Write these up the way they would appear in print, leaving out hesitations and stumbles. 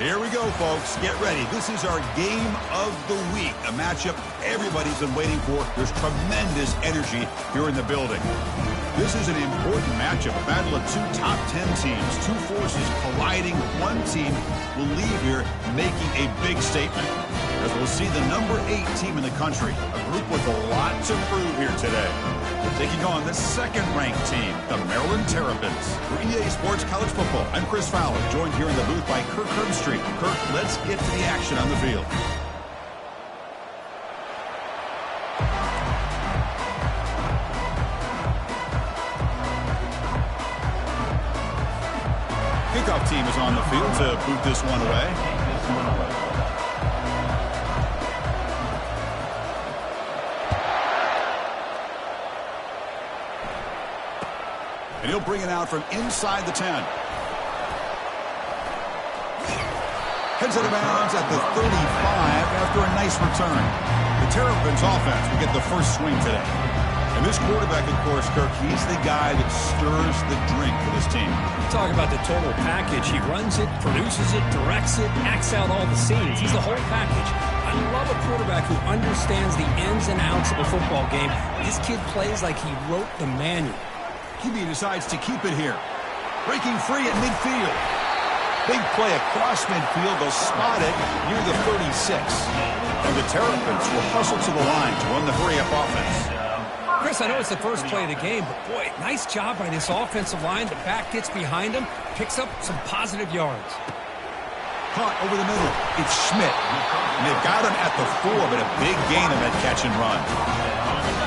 Here we go, folks. Get ready. This is our game of the week, a matchup everybody's been waiting for. There's tremendous energy here in the building. This is an important matchup, a battle of two top 10 teams, two forces colliding. One team will leave here making a big statement, as we'll see the number 8 team in the country, a group with a lot to prove here today. Taking on the second-ranked team, the Maryland Terrapins. For EA Sports College Football, I'm Chris Fowler, joined here in the booth by Kirk Herbstreit. Kirk, let's get to the action on the field. Kickoff team is on the field to boot this one away. And he'll bring it out from inside the 10. Heads out of bounds at the 35 after a nice return. The Terrapins offense will get the first swing today. And this quarterback, of course, Kirk, he's the guy that stirs the drink for this team. Talk about the total package. He runs it, produces it, directs it, acts out all the scenes. He's the whole package. I love a quarterback who understands the ins and outs of a football game. This kid plays like he wrote the manual. QB decides to keep it here. Breaking free at midfield. Big play across midfield. They'll spot it near the 36. And the Terrapins will hustle to the line to run the hurry-up offense. Chris, I know it's the first play of the game, but boy, nice job by this offensive line. The back gets behind him, picks up some positive yards. Caught over the middle. It's Schmidt. And they've got him at the 4, but a big gain on that catch and run.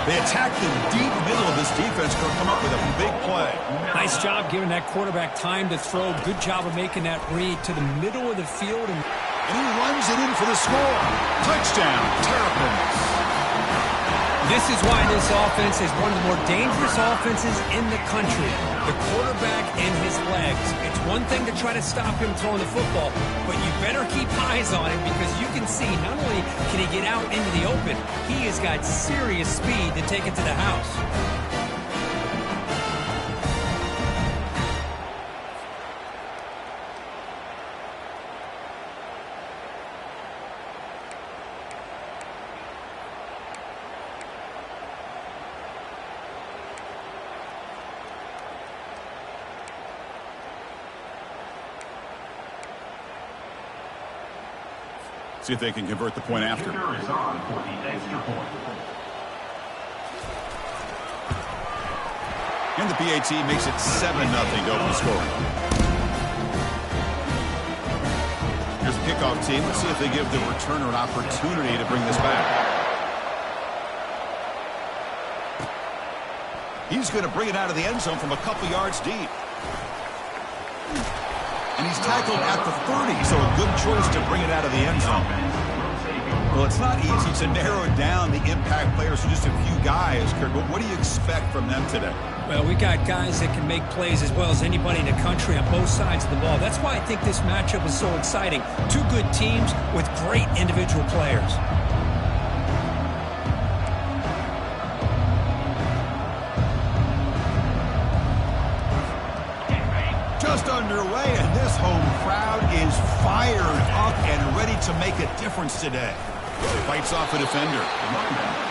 They attack the deep middle of this defense, could come up with a big play. Nice job giving that quarterback time to throw. Good job of making that read to the middle of the field. And he runs it in for the score. Touchdown, Terrapins. This is why this offense is one of the more dangerous offenses in the country. The quarterback and his legs. It's one thing to try to stop him throwing the football, but you better keep eyes on him because you can see not only can he get out into the open, he has got serious speed to take it to the house. See if they can convert the point after. And the PAT makes it 7-0 to open the scoring. Here's the kickoff team. Let's see if they give the returner an opportunity to bring this back. He's going to bring it out of the end zone from a couple yards deep. And he's tackled at the 30, so a good choice to bring it out of the end zone. Well, it's not easy to narrow down the impact players to just a few guys, Kirk, but what do you expect from them today? Well, we got guys that can make plays as well as anybody in the country on both sides of the ball. That's why I think this matchup is so exciting. Two good teams with great individual players. Just underway, and this home crowd is fired up and ready to make a difference today. Fights off a defender.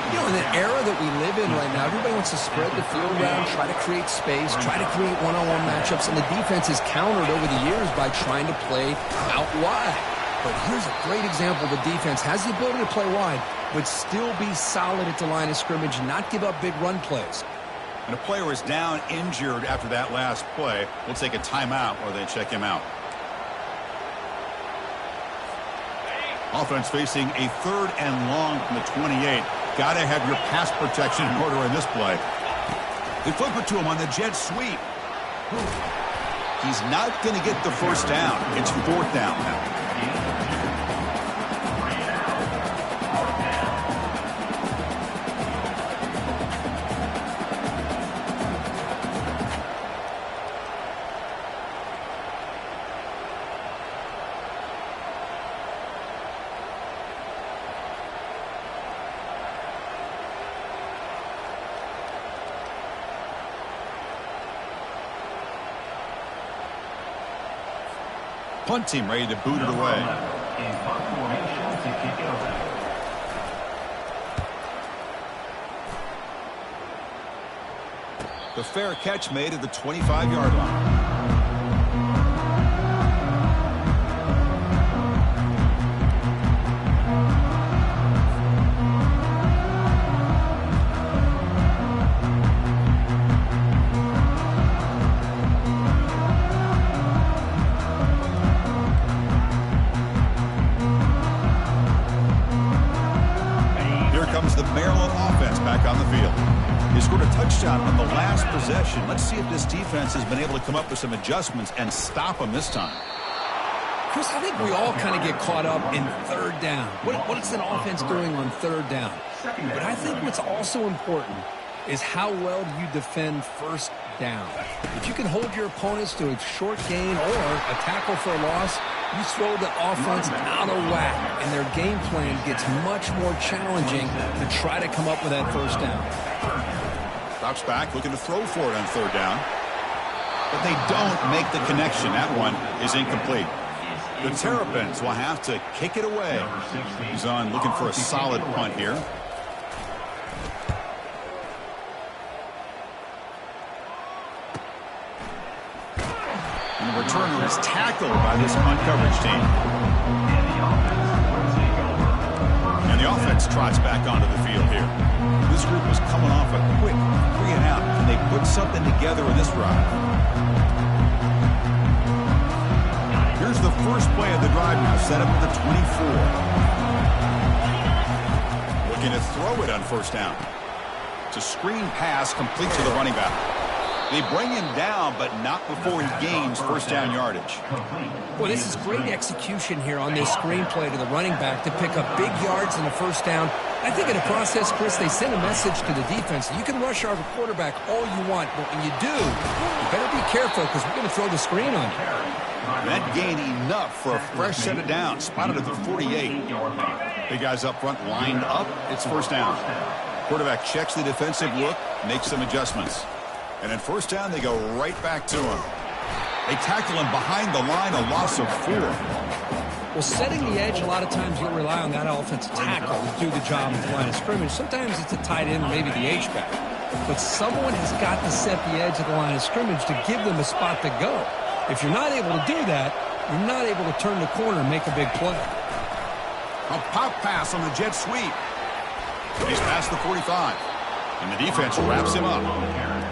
You know, in the era that we live in right now, everybody wants to spread the field around, try to create space, try to create one-on-one matchups, and the defense is countered over the years by trying to play out wide. But here's a great example. The defense has the ability to play wide, but still be solid at the line of scrimmage, not give up big run plays. And a player is down injured after that last play. We'll take a timeout while they check him out. Offense facing a 3rd and long from the 28. Got to have your pass protection in order in this play. They flip it to him on the jet sweep. He's not going to get the first down. It's 4th down now. Punt team ready to boot it away. The fair catch made at the 25-yard line. The Maryland offense back on the field. He scored a touchdown on the last possession. Let's see if this defense has been able to come up with some adjustments and stop them this time. Chris, I think we all kind of get caught up in third down. What's an offense doing on third down? But I think what's also important is how well do you defend first down. If you can hold your opponents to a short gain or a tackle for a loss, you throw the offense out of whack, and their game plan gets much more challenging to try to come up with that first down. Drops back, looking to throw for it on third down. But they don't make the connection. That one is incomplete. The Terrapins will have to kick it away. He's on looking for a solid punt here. And the returner is tackled by this punt coverage team. And the offense trots back onto the field here. This group was coming off a quick 3-and-out. Can they put something together in this drive? Here's the first play of the drive now, set up at the 24. Looking to throw it on first down. It's a screen pass complete to the running back. They bring him down, but not before he gains first down yardage. Well, this is great execution here on this screen play to the running back to pick up big yards in the first down. I think in the process, Chris, they send a message to the defense. You can rush our quarterback all you want, but when you do, you better be careful because we're going to throw the screen on you. That gained enough for a fresh set of downs. Spotted at the 48. Big guys up front lined up. It's first down. Quarterback checks the defensive look, makes some adjustments. And in first down, they go right back to him. They tackle him behind the line, a loss of 4. Well, setting the edge, a lot of times you'll rely on that offensive tackle to do the job at the line of scrimmage. Sometimes it's a tight end, maybe the H-back. But someone has got to set the edge of the line of scrimmage to give them a spot to go. If you're not able to do that, you're not able to turn the corner and make a big play. A pop pass on the jet sweep. He's past the 45. And the defense wraps him up.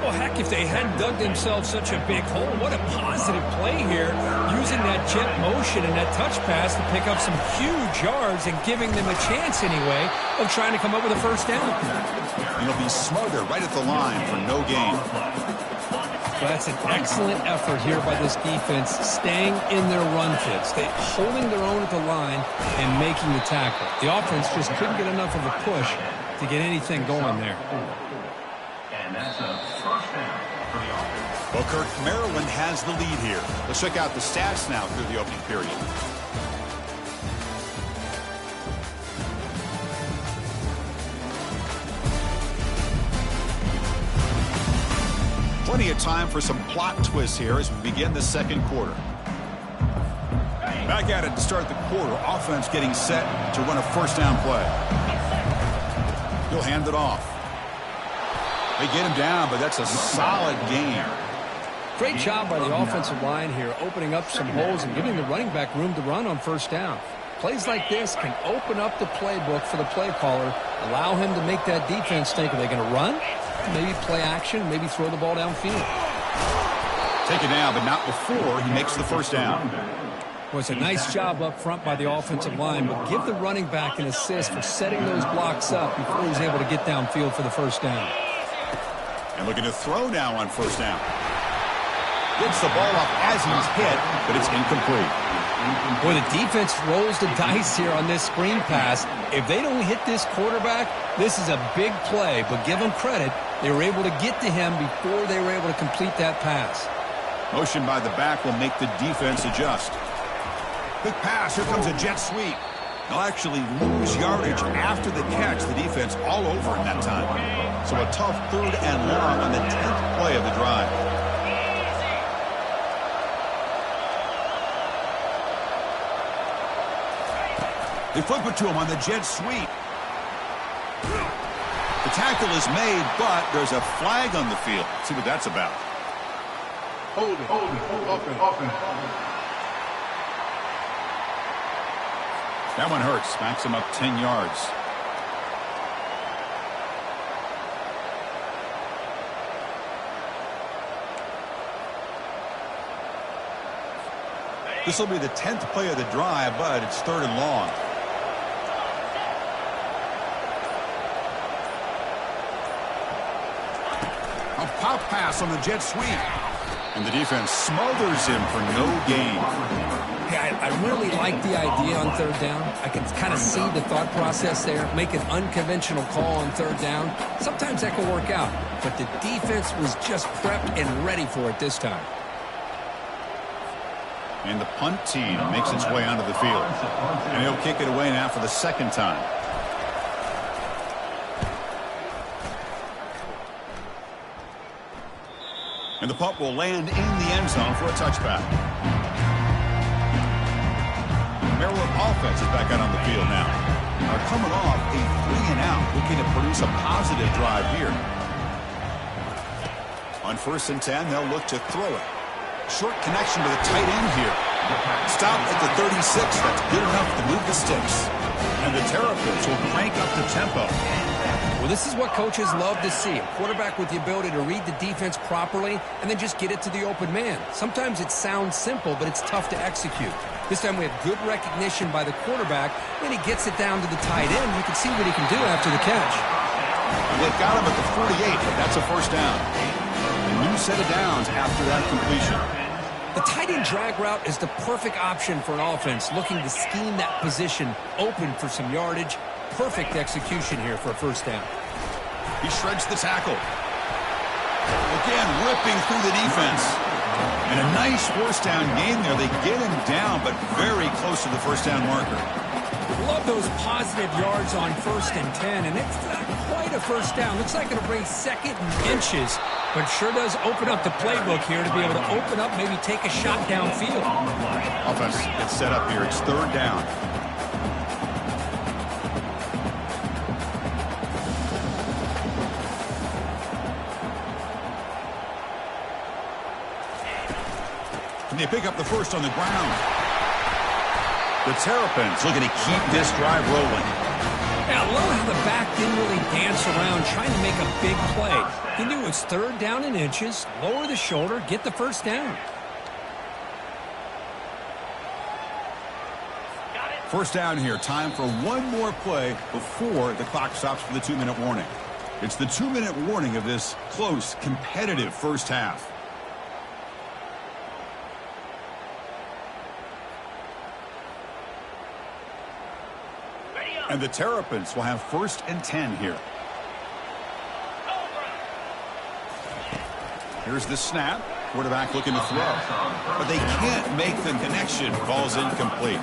Well, heck, if they hadn't dug themselves such a big hole, what a positive play here, using that jet motion and that touch pass to pick up some huge yards and giving them a chance anyway of trying to come up with a first down. And he'll be smothered right at the line for no gain. Well, that's an excellent effort here by this defense, staying in their run fits, holding their own at the line and making the tackle. The offense just couldn't get enough of a push to get anything going there. And that's a first down for the offense. Well, Kirk, Maryland has the lead here. Let's check out the stats now through the opening period. Plenty of time for some plot twists here as we begin the second quarter. Back at it to start the quarter. Offense getting set to run a first down play. He'll hand it off. They get him down, but that's a solid gain. Great job by the offensive line here, opening up some holes and giving the running back room to run on first down. Plays like this can open up the playbook for the play caller, allow him to make that defense think, are they going to run? Maybe play action, maybe throw the ball downfield. Take it down, but not before he makes the first down. Well, it's a nice job up front by the offensive line, but give the running back an assist for setting those blocks up before he's able to get downfield for the first down. And looking to throw now on first down. Gets the ball up as he's hit, but it's incomplete. Boy, the defense rolls the dice here on this screen pass. If they don't hit this quarterback, this is a big play, but give them credit. They were able to get to him before they were able to complete that pass. Motion by the back will make the defense adjust. Quick pass. Here comes a jet sweep. They'll actually lose yardage after the catch. The defense all over in that time. So a tough 3rd and long on the 10th play of the drive. They flip it to him on the jet sweep. The tackle is made, but there's a flag on the field. Let's see what that's about. Hold it. Open. That one hurts. Smacks him up 10 yards. This will be the 10th play of the drive, but it's 3rd and long. A pop pass on the jet sweep. And the defense smothers him for no gain. Yeah, I really like the idea on 3rd down. I can kind of see the thought process there. Make an unconventional call on 3rd down. Sometimes that can work out. But the defense was just prepped and ready for it this time. And the punt team makes its way onto the field. And he'll kick it away now for the 2nd time. And the punt will land in the end zone for a touchback. Maryland offense is back out on the field now. They're coming off a 3-and-out, looking to produce a positive drive here. On 1st and 10, they'll look to throw it. Short connection to the tight end here. Stop at the 36. That's good enough to move the sticks. And the Terrapins will crank up the tempo. Well, this is what coaches love to see. A quarterback with the ability to read the defense properly and then just get it to the open man. Sometimes it sounds simple, but it's tough to execute. This time we have good recognition by the quarterback. Then he gets it down to the tight end. You can see what he can do after the catch. They've got him at the 48, but that's a 1st down. A new set of downs after that completion. The tight end drag route is the perfect option for an offense looking to scheme that position open for some yardage. Perfect execution here for a 1st down. He shreds the tackle. Again, ripping through the defense. And a nice 1st down gain there. They get him down, but very close to the 1st down marker. Love those positive yards on 1st and 10, and it's not quite a 1st down. Looks like it'll bring 2nd and inches, but sure does open up the playbook here to be able to open up, maybe take a shot downfield. Offense gets set up here. It's 3rd down. And they pick up the 1st on the ground. The Terrapins looking to keep this drive rolling. Yeah, I love how the back didn't really dance around trying to make a big play. He knew it's 3rd down and inches, lower the shoulder, get the 1st down. 1st down here. Time for one more play before the clock stops for the 2-minute warning. It's the 2-minute warning of this close, competitive 1st half. And the Terrapins will have 1st and 10 here. Here's the snap. Quarterback looking to throw. But they can't make the connection. Ball's incomplete.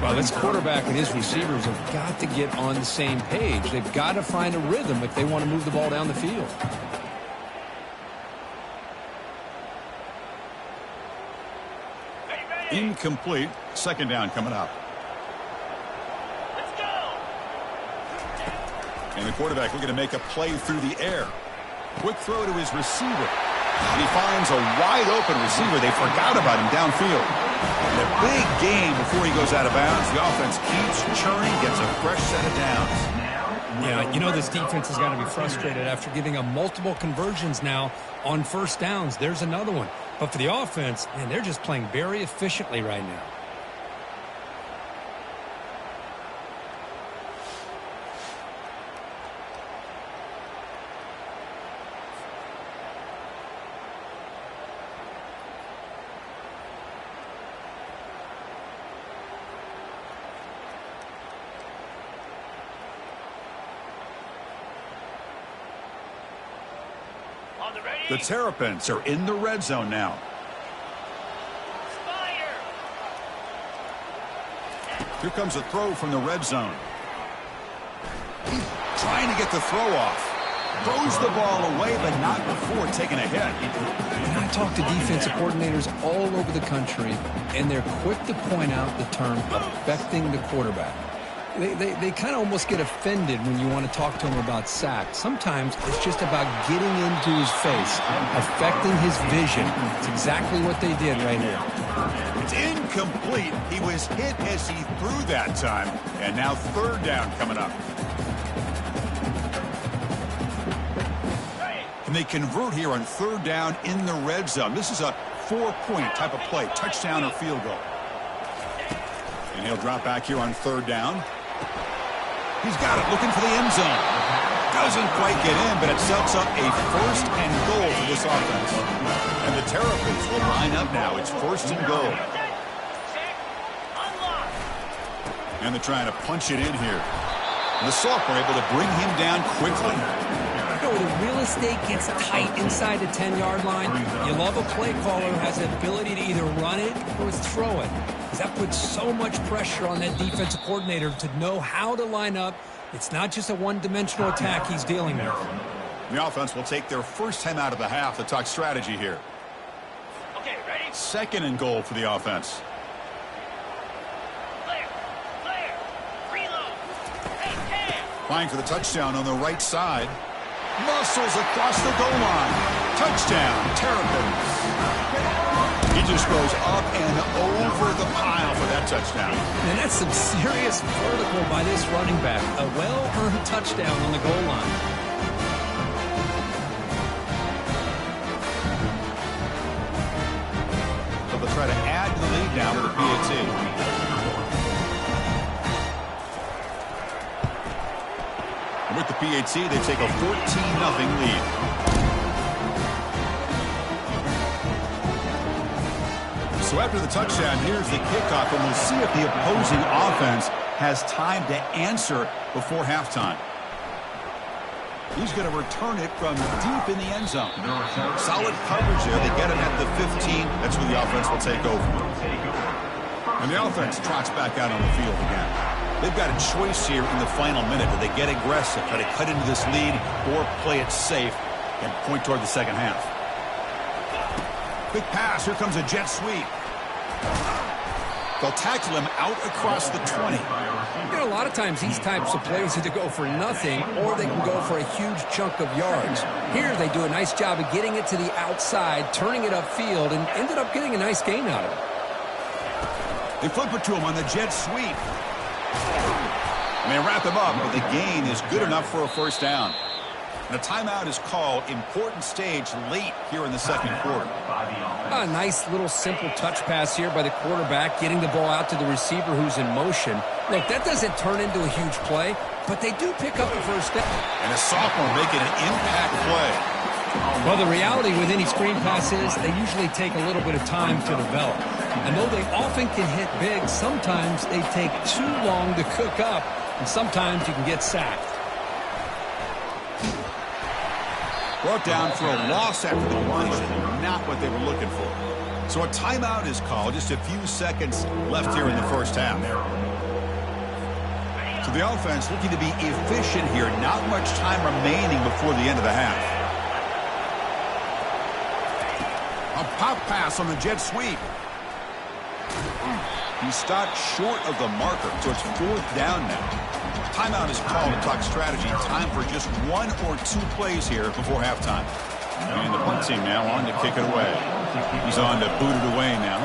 Well, this quarterback and his receivers have got to get on the same page. They've got to find a rhythm if they want to move the ball down the field. Incomplete. 2nd down coming up. And the quarterback looking to make a play through the air. Quick throw to his receiver. And he finds a wide-open receiver. They forgot about him downfield. And a big game before he goes out of bounds. The offense keeps churning, gets a fresh set of downs. Yeah, you know this defense has got to be frustrated after giving up multiple conversions now on 1st downs. There's another one. But for the offense, man, they're just playing very efficiently right now. The Terrapins are in the red zone now. Here comes a throw from the red zone. He's trying to get the throw off. Throws the ball away, but not before taking a hit. And I talk to defensive coordinators all over the country, and they're quick to point out the term affecting the quarterback. They kind of almost get offended when you want to talk to him about sacks. Sometimes it's just about getting into his face, affecting his vision. It's exactly what they did right here. It's incomplete. He was hit as he threw that time. And now third down coming up. And they convert here on third down in the red zone. This is a 4-point type of play, touchdown or field goal. And he'll drop back here on third down. He's got it, looking for the end zone. Doesn't quite get in, but it sets up a first and goal for this offense. And the Terrapins will line up now. It's first and goal. And they're trying to punch it in here. And the sophomore able to bring him down quickly. You know, the real estate gets tight inside the 10-yard line. You love a play caller who has the ability to either run it or throw it. Because that puts so much pressure on that defensive coordinator to know how to line up. It's not just a one-dimensional attack he's dealing with. The offense will take their first time out of the half to talk strategy here. Okay, ready? Second and goal for the offense. Clear. Reload. Hey, Flying for the touchdown on the right side. Muscles across the goal line. Touchdown, Terrapins. He just goes up and over the pile for that touchdown. And that's some serious vertical by this running back. A well-earned touchdown on the goal line. So they'll try to add to the lead now with the PAT. And with the PAT, they take a 14-0 lead. So after the touchdown, here's the kickoff, and we'll see if the opposing offense has time to answer before halftime. He's going to return it from deep in the end zone. Solid coverage there. They get him at the 15. That's where the offense will take over. And the offense trots back out on the field again. They've got a choice here in the final minute. Do they get aggressive, try to cut into this lead, or play it safe and point toward the second half? Quick pass. Here comes a jet sweep. They'll tackle him out across the 20. You know, a lot of times these types of plays either go for nothing or they can go for a huge chunk of yards. Here they do a nice job of getting it to the outside, turning it upfield, and ended up getting a nice gain out of it. They flip it to him on the jet sweep. And they wrap him up, but the gain is good enough for a first down. And a timeout is called. Important stage late here in the second quarter. A nice little simple touch pass here by the quarterback, getting the ball out to the receiver who's in motion. Look, that doesn't turn into a huge play, but they do pick up the first down. And a sophomore making an impact play. Well, the reality with any screen pass is they usually take a little bit of time to develop. And though they often can hit big, sometimes they take too long to cook up, and sometimes you can get sacked. Brought down for a loss after the completion. Not what they were looking for. So a timeout is called. Just a few seconds left here in the first half. So the offense looking to be efficient here. Not much time remaining before the end of the half. A pop pass on the jet sweep. He stopped short of the marker, so it's fourth down now. Timeout is called to talk strategy. Time for just one or two plays here before halftime. And the punt team now on to kick it away. He's on to boot it away now.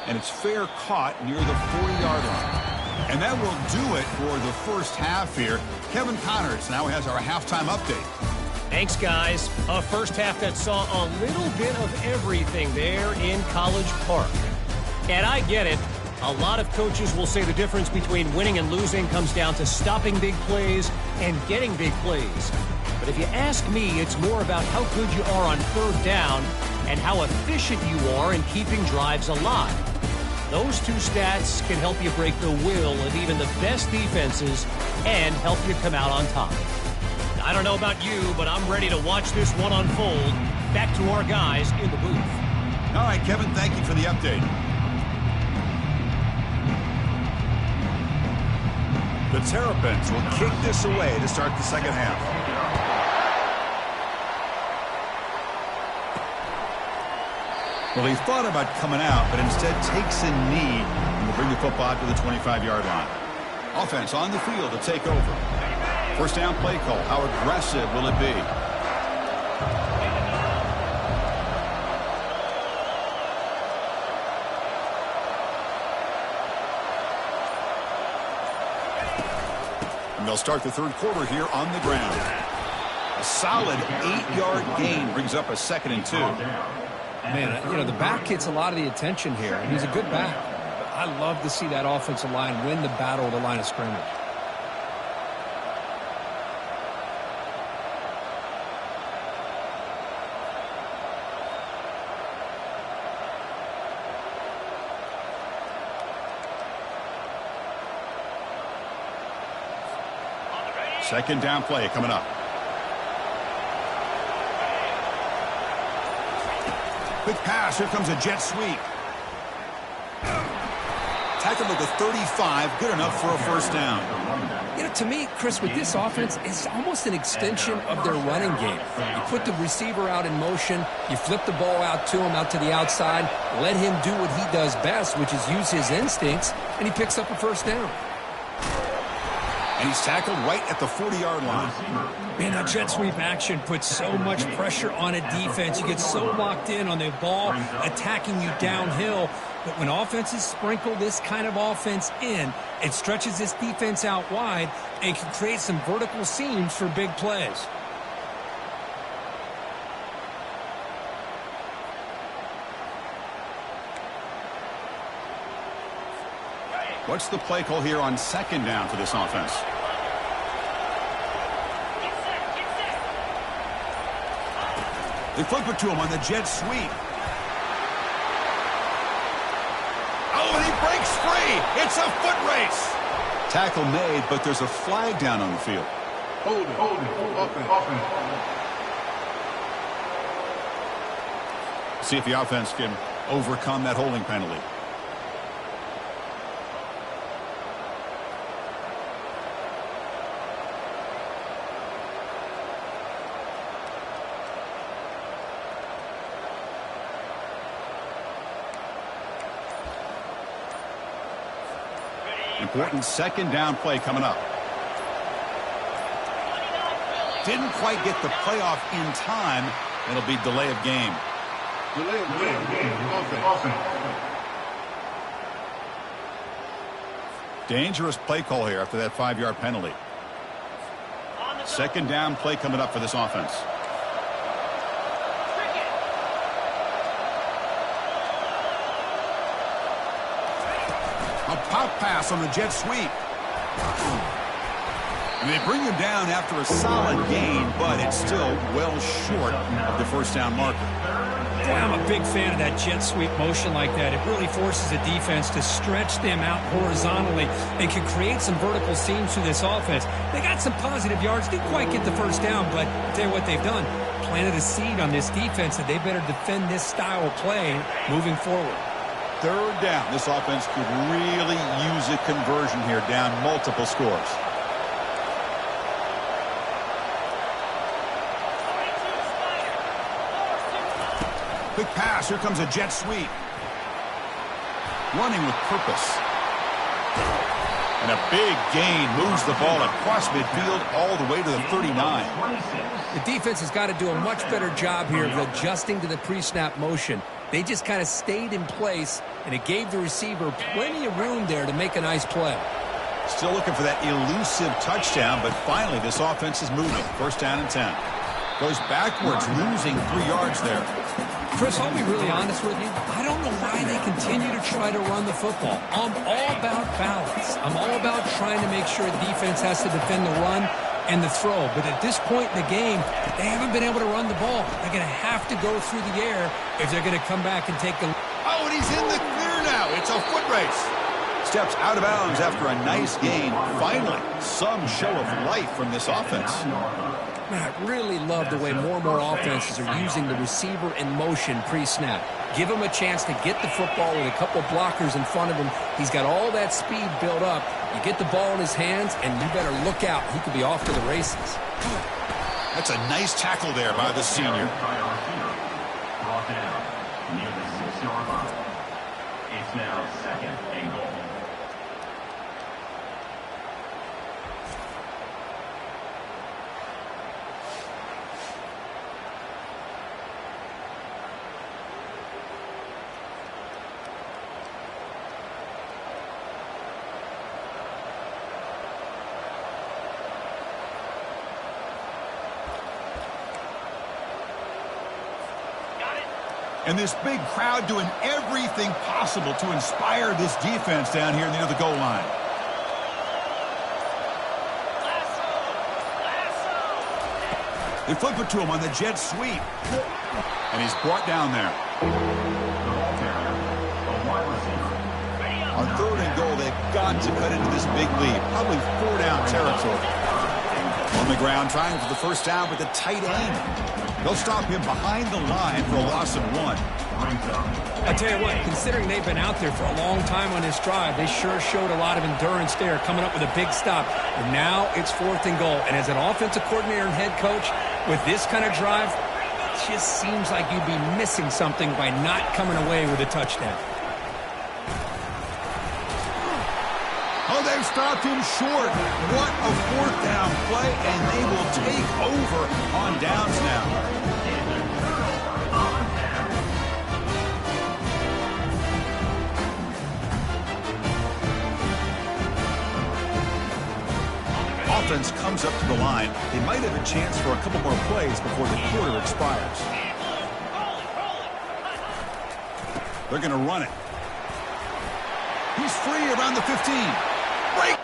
And it's fair caught near the 40-yard line. And that will do it for the first half here. Kevin Connors now has our halftime update. Thanks, guys. A first half that saw a little bit of everything there in College Park. And I get it. A lot of coaches will say the difference between winning and losing comes down to stopping big plays and getting big plays. But if you ask me, it's more about how good you are on third down and how efficient you are in keeping drives alive. Those two stats can help you break the will of even the best defenses and help you come out on top. I don't know about you, but I'm ready to watch this one unfold. Back to our guys in the booth. All right, Kevin, thank you for the update. The Terrapins will kick this away to start the second half. Well, he thought about coming out, but instead takes a knee and will bring the football out to the 25-yard line. Offense on the field to take over. First down play call. How aggressive will it be? And they'll start the third quarter here on the ground. A solid 8-yard gain brings up a 2nd and 2. Man, you know, the back gets a lot of the attention here, and he's a good back. But I love to see that offensive line win the battle at the line of scrimmage. Second down play coming up. Quick pass. Here comes a jet sweep. Tackled at the 35. Good enough for a first down. You know, to me, Chris, with this offense, it's almost an extension of their running game. You put the receiver out in motion. You flip the ball out to him, out to the outside. Let him do what he does best, which is use his instincts, and he picks up a first down. And he's tackled right at the 40-yard line. Man, that jet sweep action puts so much pressure on a defense. You get so locked in on the ball attacking you downhill. But when offenses sprinkle this kind of offense in, it stretches this defense out wide and can create some vertical seams for big plays. What's the play call here on second down for this offense? They flip it to him on the jet sweep. Oh, and he breaks free. It's a foot race. Tackle made, but there's a flag down on the field. Hold it. Offense. See if the offense can overcome that holding penalty. Important second down play coming up. Didn't quite get the playoff in time. It'll be delay of game. Delay of game. Offense. Dangerous play call here after that 5-yard penalty. Second down play coming up for this offense. A pop pass on the jet sweep. And they bring him down after a solid gain, but it's still well short of the first down marker. Boy, I'm a big fan of that jet sweep motion like that. It really forces a defense to stretch them out horizontally and can create some vertical seams through this offense. They got some positive yards. Didn't quite get the first down, but I'll tell you what they've done. Planted a seed on this defense that they better defend this style of play moving forward. Third down. This offense could really use a conversion here, down multiple scores. Quick pass. Here comes a jet sweep. Running with purpose. And a big gain moves the ball across midfield all the way to the 39. The defense has got to do a much better job here of adjusting to the pre-snap motion. They just kind of stayed in place, and it gave the receiver plenty of room there to make a nice play. Still looking for that elusive touchdown, but finally this offense is moving. First down and 10. Goes backwards, losing 3 yards there. Chris, I'll be really honest with you. I don't know why they continue to try to run the football. I'm all about balance. I'm all about trying to make sure the defense has to defend the run and the throw. But at this point in the game, they haven't been able to run the ball. They're going to have to go through the air if they're going to come back and take the... Oh, and he's in the clear now. It's a foot race. Steps out of bounds after a nice gain. Finally, some show of life from this offense. Man, I really love the way more and more offenses are using the receiver in motion pre-snap. Give him a chance to get the football with a couple blockers in front of him. He's got all that speed built up. You get the ball in his hands, and you better look out. He could be off to the races. That's a nice tackle there by the senior. And this big crowd doing everything possible to inspire this defense down here near the goal line. They flip it to him on the jet sweep. And he's brought down there. On 3rd and goal, they've got to cut into this big lead. Probably 4-down territory. On the ground, trying for the first down with a tight end. They'll stop him behind the line for a loss of 1. I tell you what, considering they've been out there for a long time on this drive, they sure showed a lot of endurance there, coming up with a big stop. And now it's 4th and goal. And as an offensive coordinator and head coach, with this kind of drive, it just seems like you'd be missing something by not coming away with a touchdown. Oh, they've stopped him short. What a 4th down play, and they will take over on downs now. Offense comes up to the line. They might have a chance for a couple more plays before the quarter expires. They're going to run it. He's free around the 15. Break.